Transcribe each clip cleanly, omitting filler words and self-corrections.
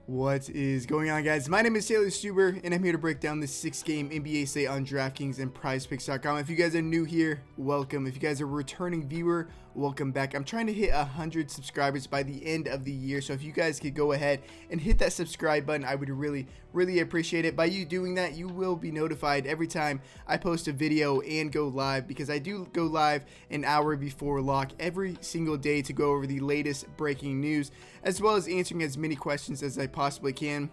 What is going on, guys? My name is Taylor Stuber, and I'm here to break down the 6-game NBA slate on Draftkings and PrizePicks.com. If you guys are new here, welcome. If you guys are a returning viewer, welcome back. I'm trying to hit 100 subscribers by the end of the year, so if you guys could go ahead and hit that subscribe button, I would really appreciate it. By you doing that, you will be notified every time I post a video and go live, because I do go live an hour before lock every single day to go over the latest breaking news, as well as answering as many questions as I possibly can.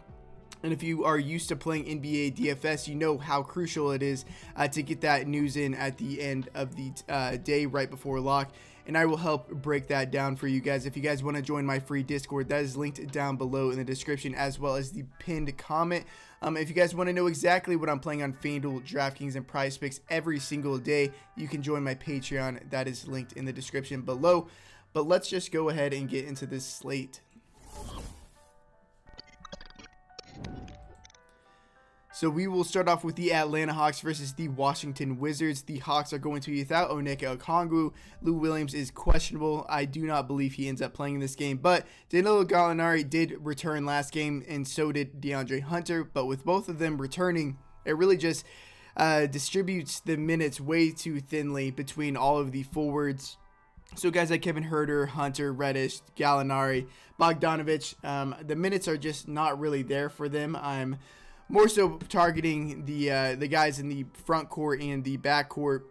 And if you are used to playing NBA DFS, you know how crucial it is to get that news in at the end of the day right before lock. And I will help break that down for you guys. If you guys want to join my free Discord, that is linked down below in the description, as well as the pinned comment. If you guys want to know exactly what I'm playing on FanDuel, DraftKings, and PrizePicks every single day, you can join my Patreon. That is linked in the description below. But let's just go ahead and get into this slate. So we will start off with the Atlanta Hawks versus the Washington Wizards. The Hawks are going to be without Onyeka Okongwu. Lou Williams is questionable. I do not believe he ends up playing in this game, but Danilo Gallinari did return last game, and so did DeAndre Hunter. But with both of them returning, it really just distributes the minutes way too thinly between all of the forwards. So guys like Kevin Huerter, Hunter, Reddish, Gallinari, Bogdanovic, the minutes are just not really there for them. I'm more so targeting the guys in the front court and the back court,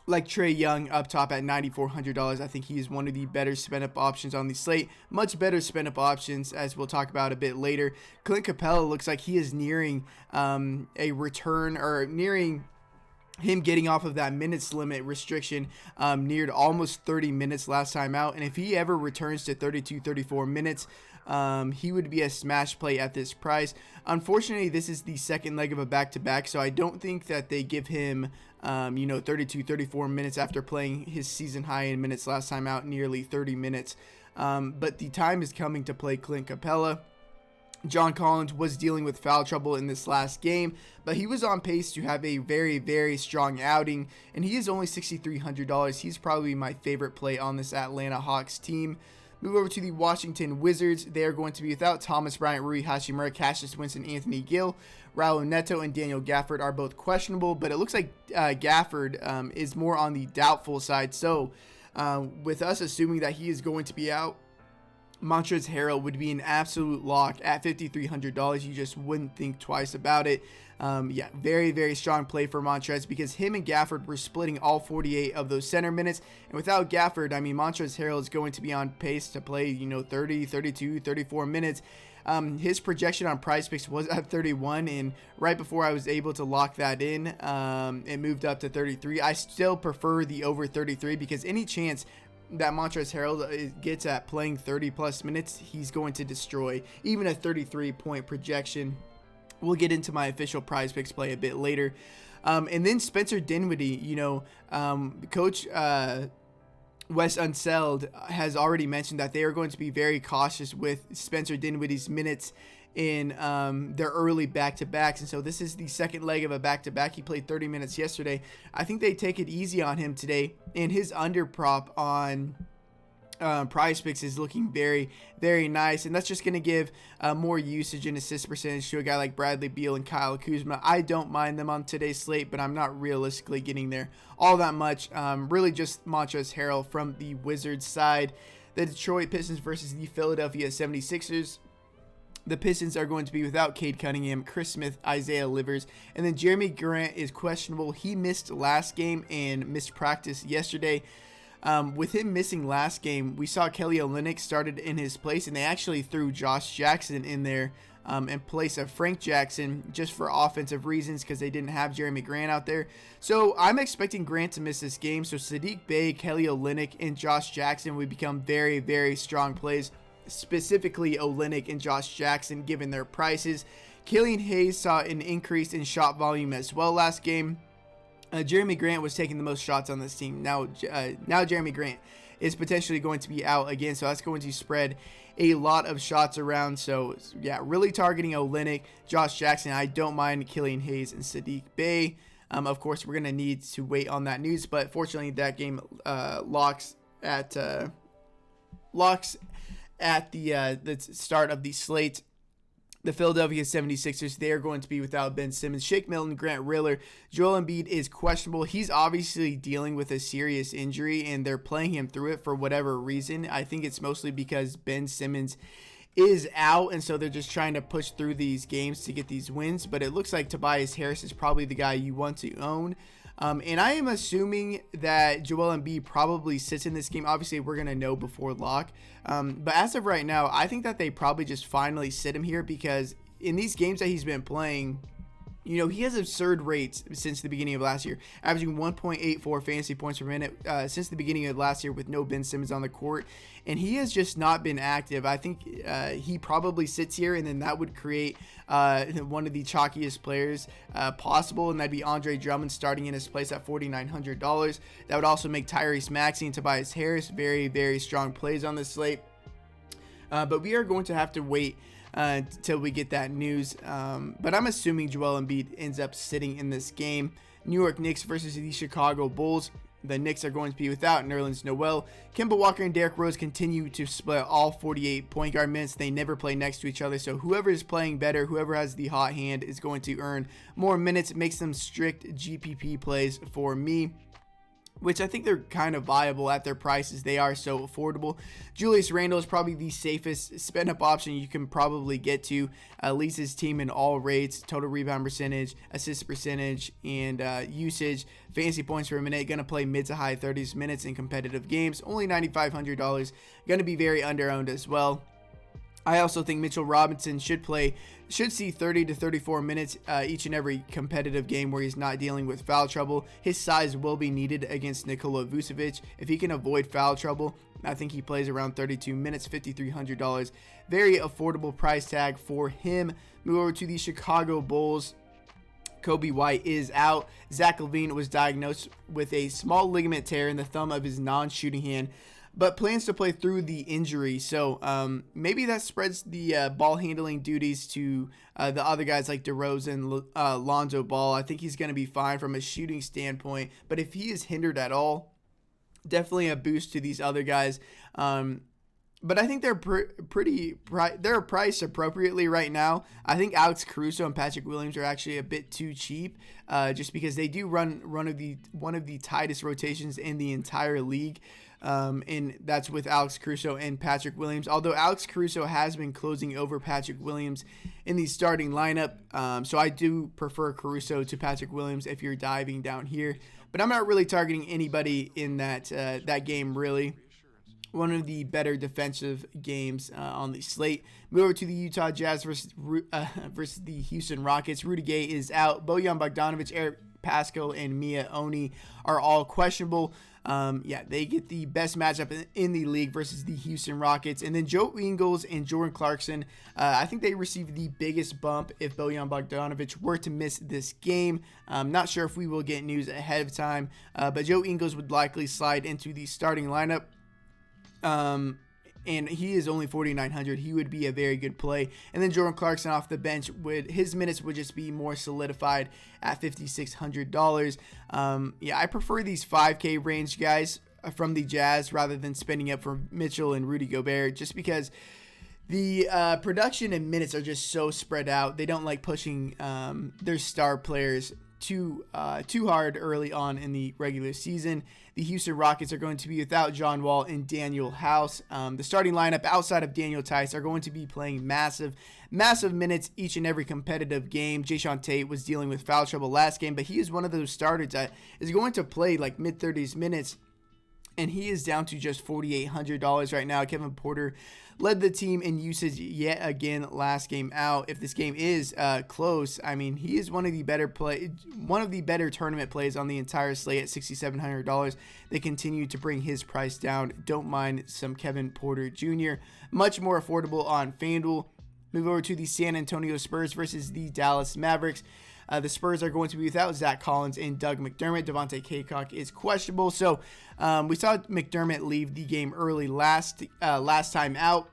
like Trae Young up top at $9,400. I think he is one of the better spend-up options on the slate. Much better spend-up options, as we'll talk about a bit later. Clint Capella looks like he is nearing a return, or nearing him getting off of that minutes limit restriction. Neared almost 30 minutes last time out, and if he ever returns to 32-34 minutes, he would be a smash play at this price. Unfortunately, this is the second leg of a back-to-back, so I don't think that they give him 32-34 minutes after playing his season high in minutes last time out, nearly 30 minutes. But the time is coming to play Clint Capella. John Collins was dealing with foul trouble in this last game, but he was on pace to have a very strong outing, and he is only $6,300. He's probably my favorite play on this Atlanta Hawks team. Move over to the Washington Wizards. They are going to be without Thomas Bryant, Rui Hachimura, Cassius Winston, Anthony Gill. Raul Neto and Daniel Gafford are both questionable, but it looks like Gafford is more on the doubtful side. So with us assuming that he is going to be out, Montrezl Harrell would be an absolute lock at $5,300. You just wouldn't think twice about it. Yeah, very strong play for Montrezl, because him and Gafford were splitting all 48 of those center minutes. And without Gafford, I mean, Montrezl Harrell is going to be on pace to play, 30, 32, 34 minutes. His projection on PrizePicks was at 31, and right before I was able to lock that in, it moved up to 33. I still prefer the over 33, because any chance that Montrezl Harrell gets at playing 30 plus minutes, he's going to destroy even a 33-point projection. We'll get into my official PrizePicks play a bit later. And then Spencer Dinwiddie, Coach Wes Unseld has already mentioned that they are going to be very cautious with Spencer Dinwiddie's minutes in their early back-to-backs, and so this is the second leg of a back-to-back. He played 30 minutes yesterday. I think they take it easy on him today, and his under prop on PrizePicks is looking very nice, and that's just going to give more usage and assist percentage to a guy like Bradley Beal and Kyle Kuzma. I don't mind them on today's slate, but I'm not realistically getting there all that much. Really just Montrezl Harrell from the Wizards side. The Detroit Pistons versus the Philadelphia 76ers. The Pistons are going to be without Cade Cunningham, Chris Smith, Isaiah Livers, and then Jeremy Grant is questionable. He missed last game and missed practice yesterday. With him missing last game, we saw Kelly Olynyk started in his place, and they actually threw Josh Jackson in there in place of Frank Jackson, just for offensive reasons, because they didn't have Jeremy Grant out there. So I'm expecting Grant to miss this game. So Saddiq Bey, Kelly Olynyk, and Josh Jackson would become very strong plays. Specifically Olynyk and Josh Jackson, given their prices. Killian Hayes saw an increase in shot volume as well last game. Jeremy Grant was taking the most shots on this team. Now Jeremy Grant is potentially going to be out again, so that's going to spread a lot of shots around. So yeah, really targeting Olynyk, Josh Jackson. I don't mind Killian Hayes and Saddiq Bey. Of course, we're going to need to wait on that news, but fortunately that game locks at the start of the slate. The Philadelphia 76ers, they are going to be without Ben Simmons, Shake Milton, Grant Riller. Joel Embiid is questionable. He's obviously dealing with a serious injury, and they're playing him through it for whatever reason. I think it's mostly because Ben Simmons is out, and so they're just trying to push through these games to get these wins. But it looks like Tobias Harris is probably the guy you want to own. And I am assuming that Joel Embiid probably sits in this game. Obviously, we're going to know before lock. But as of right now, I think that they probably just finally sit him here, because in these games that he's been playing, you know, he has absurd rates since the beginning of last year, averaging 1.84 fantasy points per minute since the beginning of last year with no Ben Simmons on the court. And he has just not been active. I think he probably sits here, and then that would create one of the chalkiest players possible, and that'd be Andre Drummond starting in his place at $4,900. That would also make Tyrese Maxey and Tobias Harris very, very strong plays on this slate. But we are going to have to wait until we get that news. But I'm assuming Joel Embiid ends up sitting in this game. New York Knicks versus the Chicago Bulls. The Knicks are going to be without Nerlens Noel. Kemba Walker and Derrick Rose continue to split all 48 point guard minutes. They never play next to each other, so whoever is playing better, whoever has the hot hand, is going to earn more minutes. It makes them strict GPP plays for me, which I think they're kind of viable at their prices. They are so affordable. Julius Randle is probably the safest spend-up option you can probably get to. Leads his team in all rates, total rebound percentage, assist percentage, and usage. Fantasy points per minute, going to play mid to high 30s minutes in competitive games. Only $9,500. Going to be very under-owned as well. I also think Mitchell Robinson should see 30 to 34 minutes each and every competitive game where he's not dealing with foul trouble. His size will be needed against Nikola Vucevic. If he can avoid foul trouble, I think he plays around 32 minutes, $5,300. Very affordable price tag for him. Move over to the Chicago Bulls. Kobe White is out. Zach LaVine was diagnosed with a small ligament tear in the thumb of his non-shooting hand, but plans to play through the injury. So maybe that spreads the ball handling duties to the other guys like DeRozan, Lonzo Ball. I think he's going to be fine from a shooting standpoint, but if he is hindered at all, definitely a boost to these other guys. But I think they're they're priced appropriately right now. I think Alex Caruso and Patrick Williams are actually a bit too cheap, just because they do run one of the tightest rotations in the entire league. And that's with Alex Caruso and Patrick Williams. Although Alex Caruso has been closing over Patrick Williams in the starting lineup. So I do prefer Caruso to Patrick Williams if you're diving down here. But I'm not really targeting anybody in that game, really. One of the better defensive games on the slate. Move over to the Utah Jazz versus the Houston Rockets. Rudy Gay is out. Bojan Bogdanovic, Eric Paschall, and Mia Oni are all questionable. They get the best matchup in the league versus the Houston Rockets. And then Joe Ingles and Jordan Clarkson, I think they receive the biggest bump if Bojan Bogdanovic were to miss this game. I'm not sure if we will get news ahead of time, but Joe Ingles would likely slide into the starting lineup. And he is only $4,900. He would be a very good play. And then Jordan Clarkson off the bench, his minutes would just be more solidified at $5,600. I prefer these 5K range guys from the Jazz rather than spending up for Mitchell and Rudy Gobert, just because the production and minutes are just so spread out. They don't like pushing their star players too hard early on in the regular season. The Houston Rockets are going to be without John Wall and Daniel House. The starting lineup outside of Daniel Tice are going to be playing massive minutes each and every competitive game. Jayshawn Tate was dealing with foul trouble last game, but he is one of those starters that is going to play like mid-30s minutes, and he is down to just $4,800 right now. Kevin Porter led the team in usage yet again last game out. If this game is close, I mean, he is one of the better tournament plays on the entire slate at $6,700. They continue to bring his price down. Don't mind some Kevin Porter Jr. Much more affordable on FanDuel. Move over to the San Antonio Spurs versus the Dallas Mavericks. The Spurs are going to be without Zach Collins and Doug McDermott. Devontae Caycock is questionable. So we saw McDermott leave the game early last time out.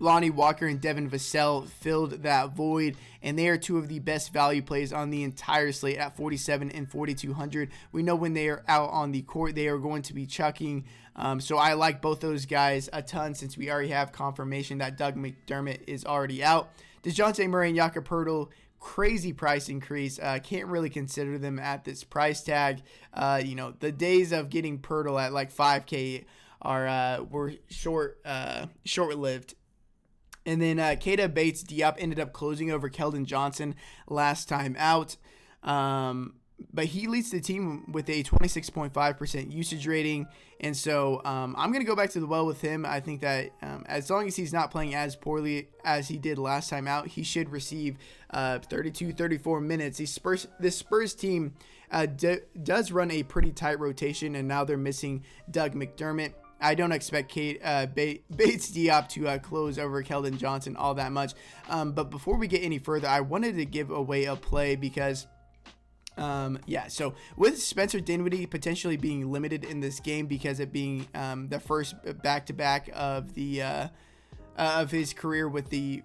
Lonnie Walker and Devin Vassell filled that void, and they are two of the best value plays on the entire slate at $4,700 and $4,200. We know when they are out on the court, they are going to be chucking. So I like both those guys a ton, since we already have confirmation that Doug McDermott is already out. DeJounte Murray and Jakob Poeltl, crazy price increase. Can't really consider them at this price tag. The days of getting Poeltl at like 5K were short-lived. And then Keita Bates-Diop ended up closing over Keldon Johnson last time out. But he leads the team with a 26.5% usage rating. And so I'm going to go back to the well with him. I think that as long as he's not playing as poorly as he did last time out, he should receive 32, 34 minutes. This Spurs team does run a pretty tight rotation, and now they're missing Doug McDermott. I don't expect Bates-Diop to close over Keldon Johnson all that much. But before we get any further, I wanted to give away a play because so with Spencer Dinwiddie potentially being limited in this game because it being the first back-to-back of his career with the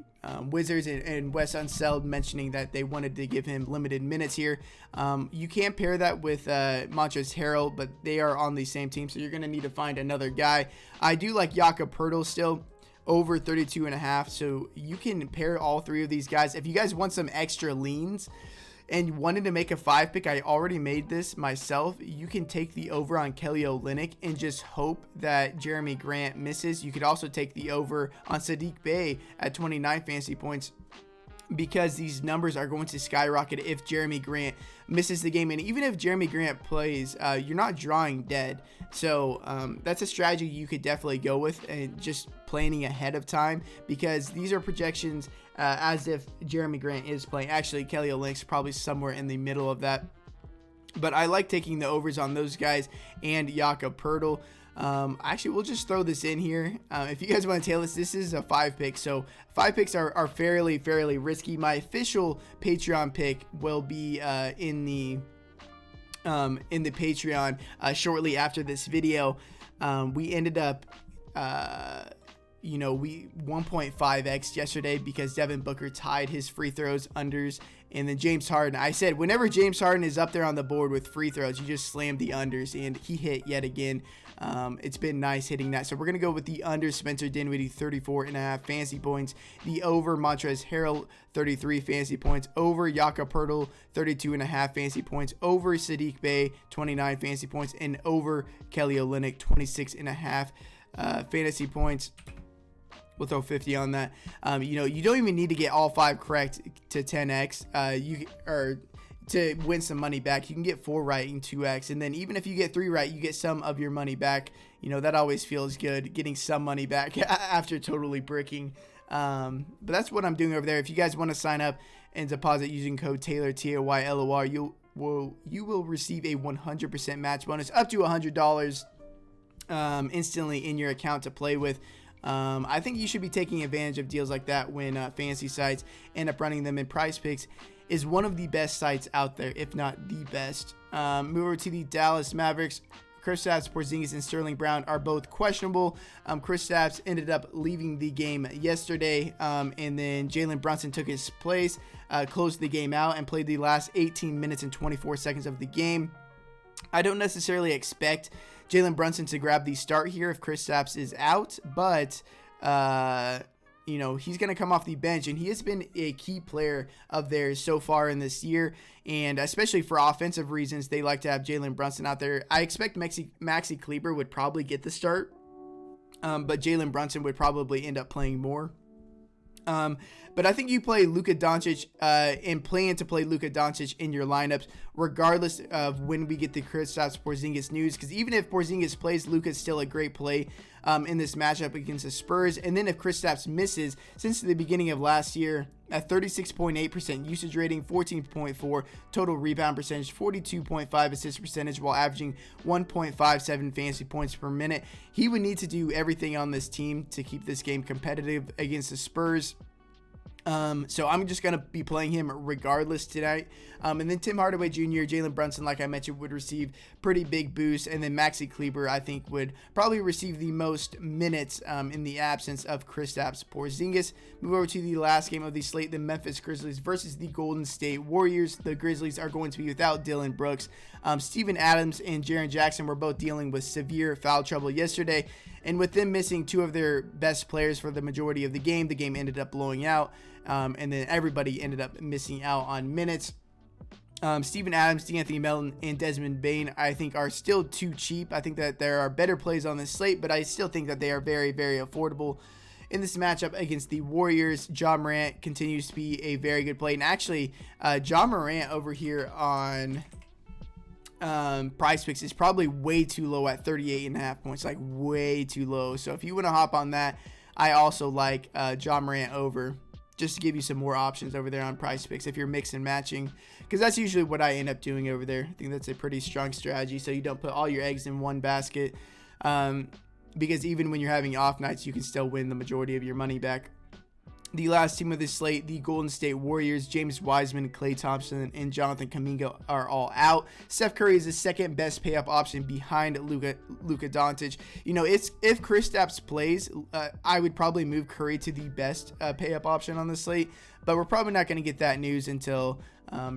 Wizards, and Wes Unseld mentioning that they wanted to give him limited minutes here. You can't pair that with Montrezl Harrell, but they are on the same team, so you're going to need to find another guy. I do like Jakob Poeltl still over 32.5, so you can pair all three of these guys. If you guys want some extra leans and wanted to make a 5 pick, I already made this myself. You can take the over on Kelly Olynyk and just hope that Jeremy Grant misses. You could also take the over on Saddiq Bey at 29 fantasy points, because these numbers are going to skyrocket if Jeremy Grant misses the game. And even if Jeremy Grant plays, you're not drawing dead. So that's a strategy you could definitely go with, and just planning ahead of time, because these are projections as if Jeremy Grant is playing. Actually, Kelly Olynyk's probably somewhere in the middle of that. But I like taking the overs on those guys and Jakob Poeltl. Actually, we'll just throw this in here. If you guys want to tail this is a 5 pick. So 5 picks are fairly risky. My official Patreon pick will be in the Patreon shortly after this video. We ended up we 1.5x yesterday because Devin Booker tied his free throws unders, and then James Harden. I said whenever James Harden is up there on the board with free throws, you just slam the unders, and he hit yet again. It's been nice hitting that. So we're going to go with the under Spencer Dinwiddie, 34.5 fantasy points. The over Montrezl Harrell, 33 fantasy points. Over Jakob Poeltl, 32.5 fantasy points. Over Saddiq Bey, 29 fantasy points. And over Kelly Olynyk, 26.5 fantasy points. We'll throw 50 on that. You don't even need to get all 5 correct to 10x. To win some money back. You can get 4 right and 2x, and then even if you get 3 right, you get some of your money back. That always feels good, getting some money back after totally bricking. But that's what I'm doing over there. If you guys want to sign up and deposit using code Taylor, TAYLOR, you will receive a 100% match bonus up to $100 instantly in your account to play with. I think you should be taking advantage of deals like that when fantasy sites end up running them. In Prize Picks is one of the best sites out there, if not the best. Move over to the Dallas Mavericks. Kristaps Porzingis and Sterling Brown are both questionable. Kristaps ended up leaving the game yesterday, and then Jalen Brunson took his place, closed the game out, and played the last 18 minutes and 24 seconds of the game. I don't necessarily expect Jalen Brunson to grab the start here if Kristaps is out, but he's going to come off the bench, and he has been a key player of theirs so far in this year, and especially for offensive reasons, they like to have Jalen Brunson out there. I expect Maxi Kleber would probably get the start, but Jalen Brunson would probably end up playing more. But I think you play Luka Doncic and plan to play Luka Doncic in your lineups, regardless of when we get the Kristaps Porzingis news. Because even if Porzingis plays, Luka's still a great play in this matchup against the Spurs. And then if Kristaps misses, since the beginning of last year, at 36.8% usage rating, 14.4 total rebound percentage, 42.5 assist percentage, while averaging 1.57 fantasy points per minute. He would need to do everything on this team to keep this game competitive against the Spurs. So I'm just going to be playing him regardless tonight. And then Tim Hardaway Jr., Jalen Brunson, like I mentioned, would receive pretty big boosts. And then Maxi Kleber, I think, would probably receive the most minutes in the absence of Kristaps Porzingis. Move over to the last game of the slate, the Memphis Grizzlies versus the Golden State Warriors. The Grizzlies are going to be without Dillon Brooks. Steven Adams and Jaren Jackson were both dealing with severe foul trouble yesterday. And with them missing two of their best players for the majority of the game ended up blowing out. And then everybody ended up missing out on minutes. Steven Adams, D'Anthony Melton, and Desmond Bane, I think, are still too cheap. I think that there are better plays on this slate, but I still think that they are very, very affordable. In this matchup against the Warriors, Ja Morant continues to be a very good play. And actually, Ja Morant over here on Prize Picks is probably way too low at 38.5 points, like way too low. So if you want to hop on that, I also like Ja Morant over, just to give you some more options over there on Prize Picks if you're mix and matching, because that's usually what I end up doing over there. I think that's a pretty strong strategy, so you don't put all your eggs in one basket, because even when you're having off nights, you can still win the majority of your money back. The last team of this slate, the Golden State Warriors, James Wiseman, Klay Thompson, and Jonathan Kuminga are all out. Steph Curry is the second best pay-up option behind Luka Doncic. You know, if Kristaps plays, I would probably move Curry to the best pay-up option on the slate, but we're probably not going to get that news until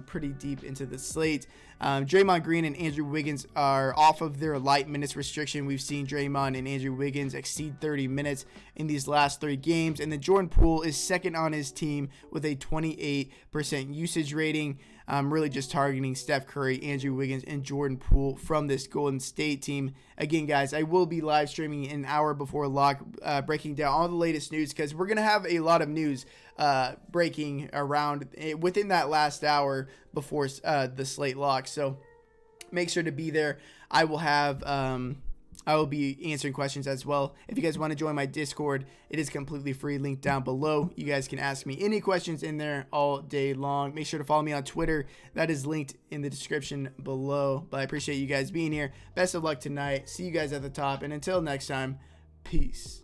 pretty deep into the slate. Draymond Green and Andrew Wiggins are off of their light minutes restriction. We've seen Draymond and Andrew Wiggins exceed 30 minutes in these last 3 games. And then Jordan Poole is second on his team with a 28% usage rating. Really just targeting Steph Curry, Andrew Wiggins, and Jordan Poole from this Golden State team. Again, guys, I will be live streaming an hour before lock, breaking down all the latest news, because we're going to have a lot of news breaking around within that last hour before the slate lock. So make sure to be there. I will be answering questions as well. If you guys want to join my Discord, it is completely free. Link down below. You guys can ask me any questions in there all day long. Make sure to follow me on Twitter. That is linked in the description below. But I appreciate you guys being here. Best of luck tonight. See you guys at the top. And until next time, peace.